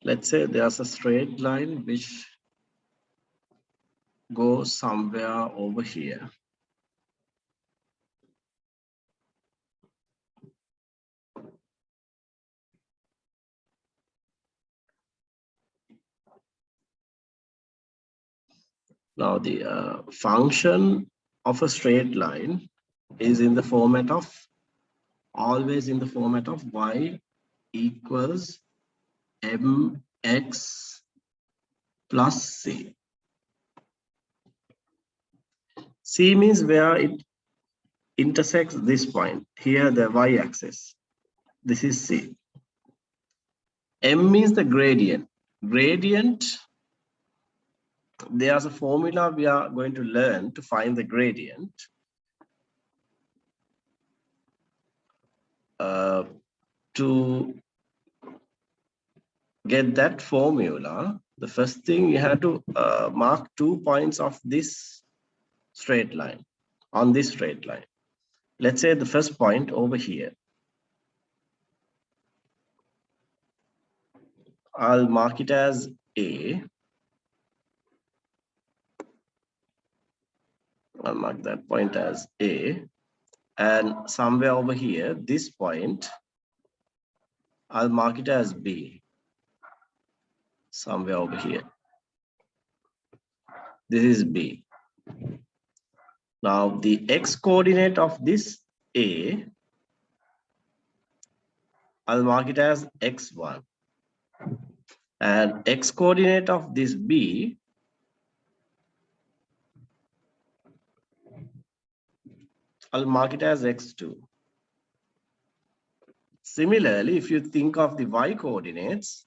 let's say there's a straight line which goes somewhere over here. Now the function of a straight line is in the format of, always in the format of y equals mx plus c. C means where it intersects this point. Here the y-axis. This is C. M means the gradient. Gradient, there's a formula we are going to learn to find the gradient. To get that formula, the first thing you have to mark 2 points of this straight line, on this straight line. Let's say the first point over here. I'll mark it as A. I'll mark that point as A. And somewhere over here, this point, I'll mark it as B. Somewhere over here. This is B. Now the x coordinate of this A, I'll mark it as x1. And x coordinate of this B, I'll mark it as x2. Similarly, if you think of the y coordinates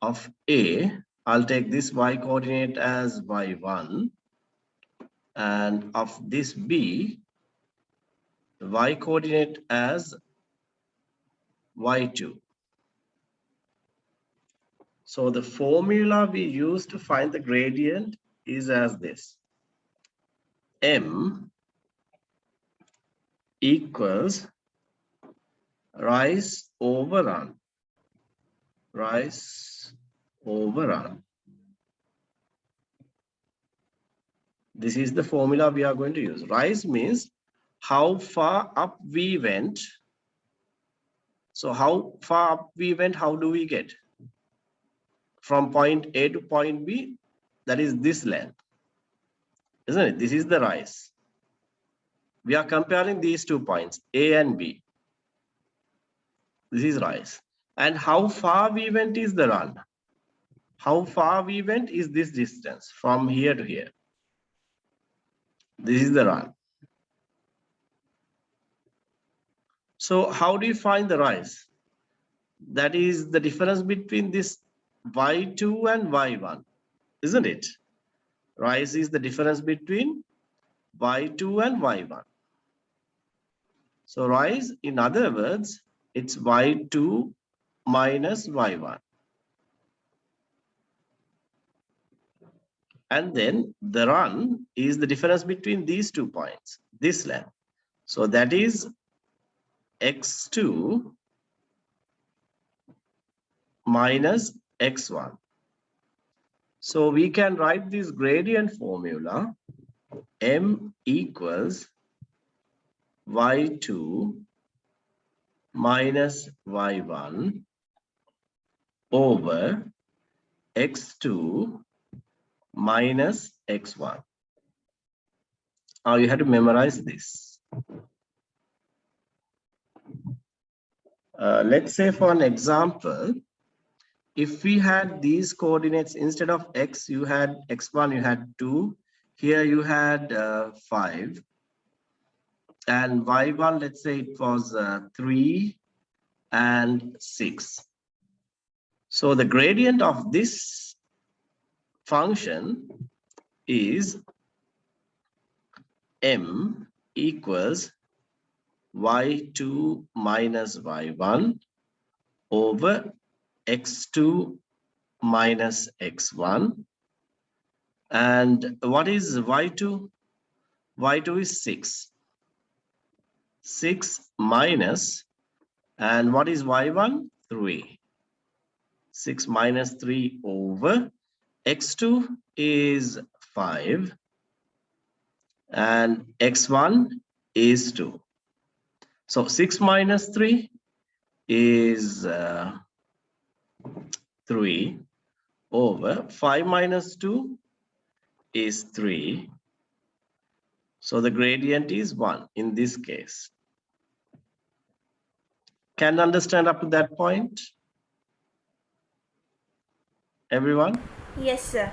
of A, I'll take this y coordinate as y1, and of this B, the y coordinate as y2. So the formula we use to find the gradient is as this. M equals rise over run. Rise over run. This is the formula we are going to use. Rise means how far up we went. So how far up we went, how do we get? From point A to point B, that is this length, isn't it? This is the rise. We are comparing these 2 points, A and B. This is rise. And how far we went is the run. How far we went is this distance from here to here. This is the run. So how do you find the rise? That is the difference between this y2 and y1, isn't it? Rise is the difference between y2 and y1. So rise, in other words, it's y2 minus y1. And then the run is the difference between these 2 points, this length. So that is x2 minus x1. So we can write this gradient formula, m equals y2 minus y1 over x2 minus x1. Now you have to memorize this. Let's say for an example, if we had these coordinates, instead of x, you had x1, you had 2. Here you had 5. And y1, let's say it was 3 and 6. So the gradient of this function is m equals y2 minus y1 over x2 minus x1. And what is y2? Y2 is 6. 6 minus, and what is y1? 3. 6 minus 3 over x2 is 5 and x1 is 2. So 6 minus 3 is 3 over 5 minus 2 is 3. So the gradient is 1 in this case. Can you understand up to that point? Everyone? Yes, sir.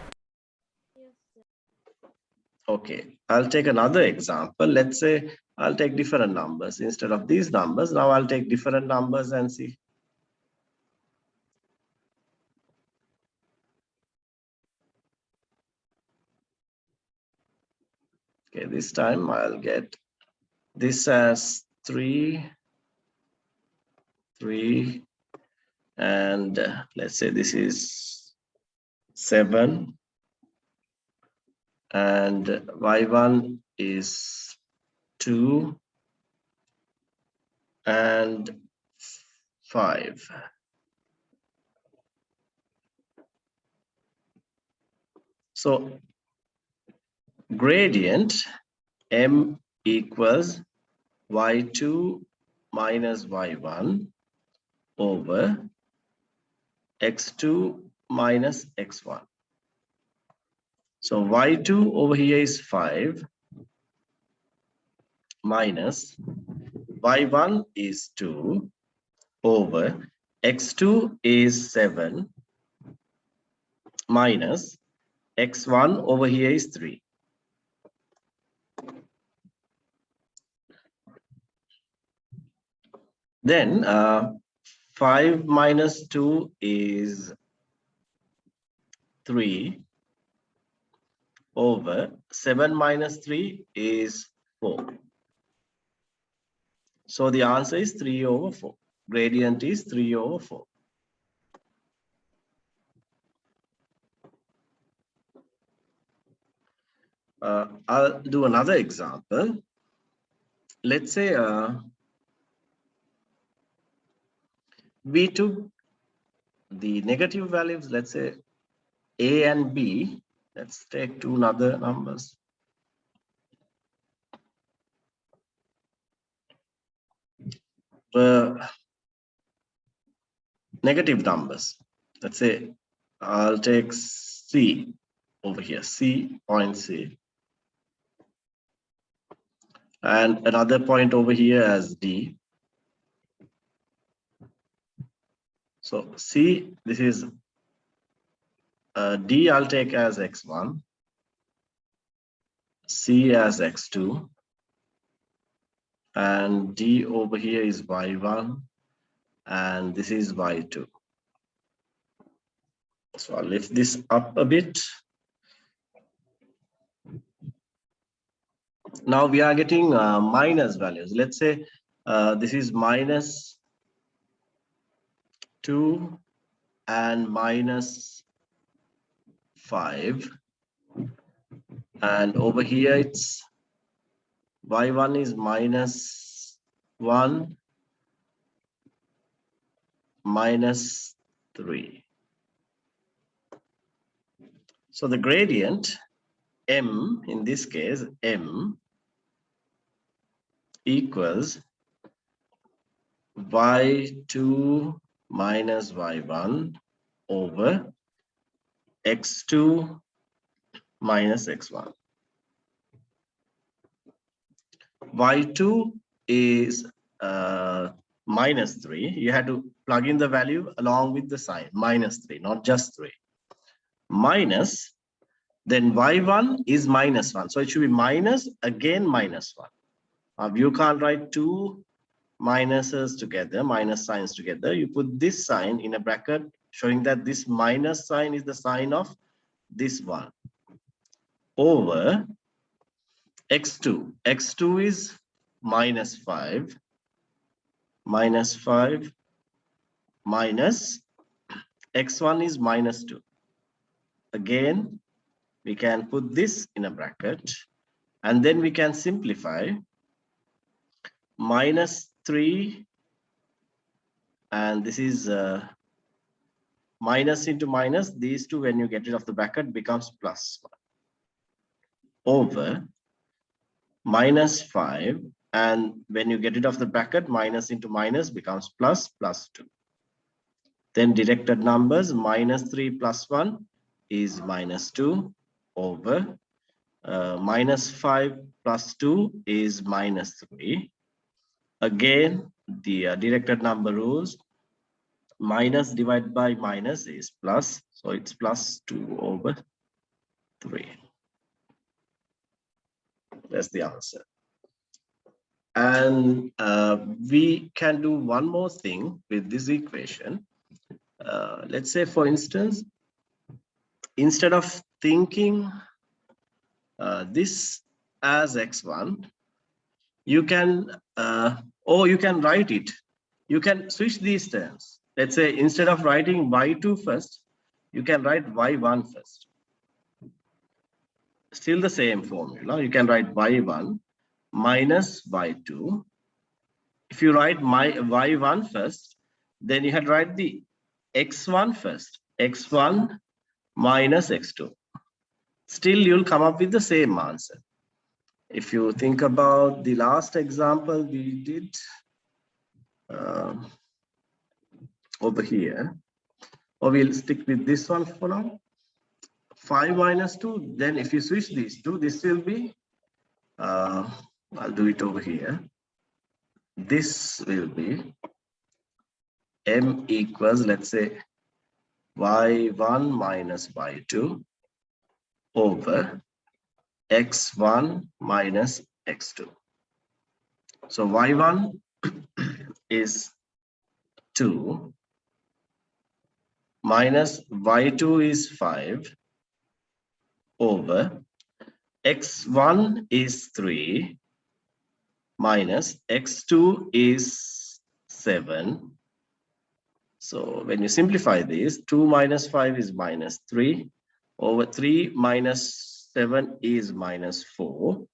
Okay, I'll take another example. Let's say I'll take different numbers instead of these numbers. Now I'll take different numbers and see. Okay, this time I'll get this as 3, 3, and let's say this is 7, and y1 is 2 and 5. So gradient m equals y2 minus y1 over x2 minus x1. So y2 over here is 5 minus y1 is 2 over x2 is 7 minus x1 over here is 3. Then 5 minus 2 is 3 over 7 minus 3 is 4. So the answer is 3 over 4. Gradient is 3 over 4. I'll do another example. Let's say we took the negative values, let's say A and B. Let's take two other numbers. Negative numbers. Let's say I'll take C over here, C, point C. And another point over here as D. So C, this is D, I'll take as X1, C as X2, and D over here is Y1, and this is Y2. So I'll lift this up a bit. Now we are getting minus values. Let's say this is minus 2 and minus 5. And over here it's y1 is minus 1, minus 3. So the gradient m, in this case m, equals y2 minus y1 over x2 minus x1. y2 is minus 3. You had to plug in the value along with the sign, minus 3, not just 3. Minus, then y1 is minus 1. So it should be minus, again minus 1. You can't write two minuses together, minus signs together. You put this sign in a bracket showing that this minus sign is the sign of this one over x2. x2 is minus 5, minus 5, minus x1 is minus 2. Again, we can put this in a bracket and then we can simplify. Minus 3 and this is minus into minus, these two, when you get rid of the bracket, becomes plus 1 over minus 5. And when you get rid of the bracket, minus into minus becomes plus 2. Then directed numbers, minus 3 plus 1 is minus 2 over minus 5 plus 2 is minus 3. Again, the directed number rules, minus divided by minus is plus. So it's plus 2 over 3. That's the answer. And we can do one more thing with this equation. Let's say, for instance, instead of thinking this as x1, you can or you can write it. You can switch these terms. Let's say instead of writing y2 first, you can write y1 first. Still the same formula. You can write y1 minus y2. If you write y1 first, then you had to write the x1 first. x1 minus x2. Still, you'll come up with the same answer. If you think about the last example we did over here, or we'll stick with this one for now. 5 minus 2, then if you switch these two, this will be, I'll do it over here. This will be m equals, let's say, y1 minus y2 over x1 minus x2. So y1 is 2 minus y2 is 5 over x1 is 3 minus x2 is 7. So when you simplify this, 2 minus 5 is minus 3 over 3 minus 7 is minus 4.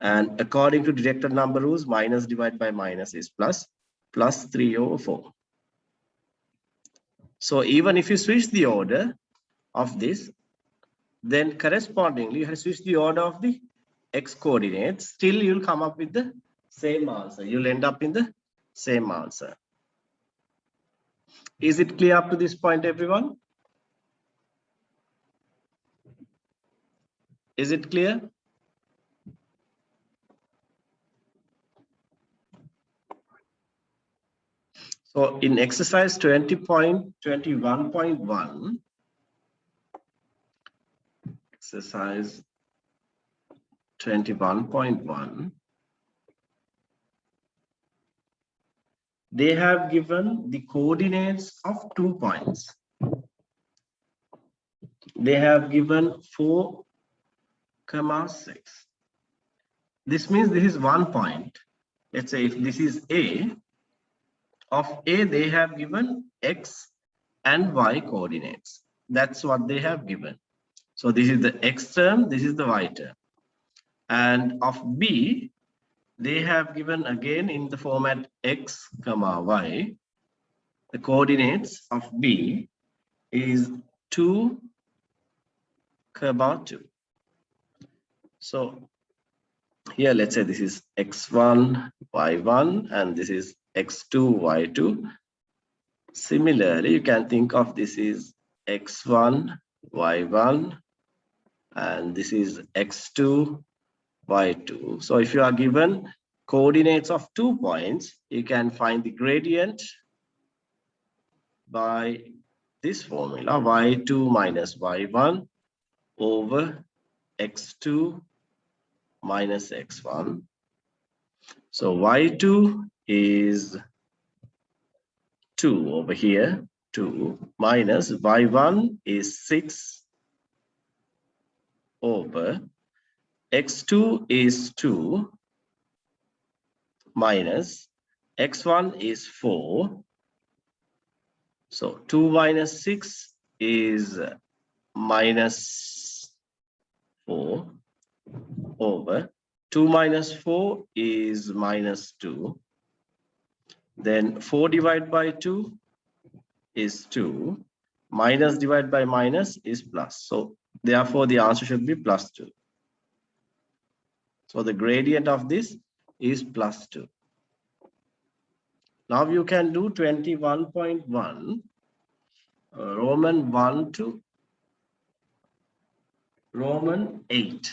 And according to directed number rules, minus divided by minus is plus 3 over 4. So even if you switch the order of this, then correspondingly you have to switch the order of the x coordinates. Still, you'll come up with the same answer. You'll end up in the same answer. Is it clear up to this point, everyone? Is it clear? So in exercise 20.21.1, exercise 21.1, they have given the coordinates of 2 points. They have given 4, 6. This means this is 1 point. Let's say if this is A, of A they have given x and y coordinates. That's what they have given. So this is the x term, this is the y term. And of B, they have given again in the format x, y. The coordinates of B is 2, 2. So here, let's say this is x1, y1, and this is x2, y2. Similarly, you can think of this is x1, y1, and this is x2, y2. So if you are given coordinates of 2 points, you can find the gradient by this formula, y2 minus y1 over x2 minus x1. So y2 is 2 over here, 2 minus y1 is 6 over x2 is 2 minus x1 is 4. So 2 minus 6 is minus 4 over 2 minus 4 is minus 2. Then 4 divided by 2 is 2. Minus divided by minus is plus. So therefore the answer should be plus 2. So the gradient of this is plus 2. Now you can do 21.1 Roman 1 to Roman 8.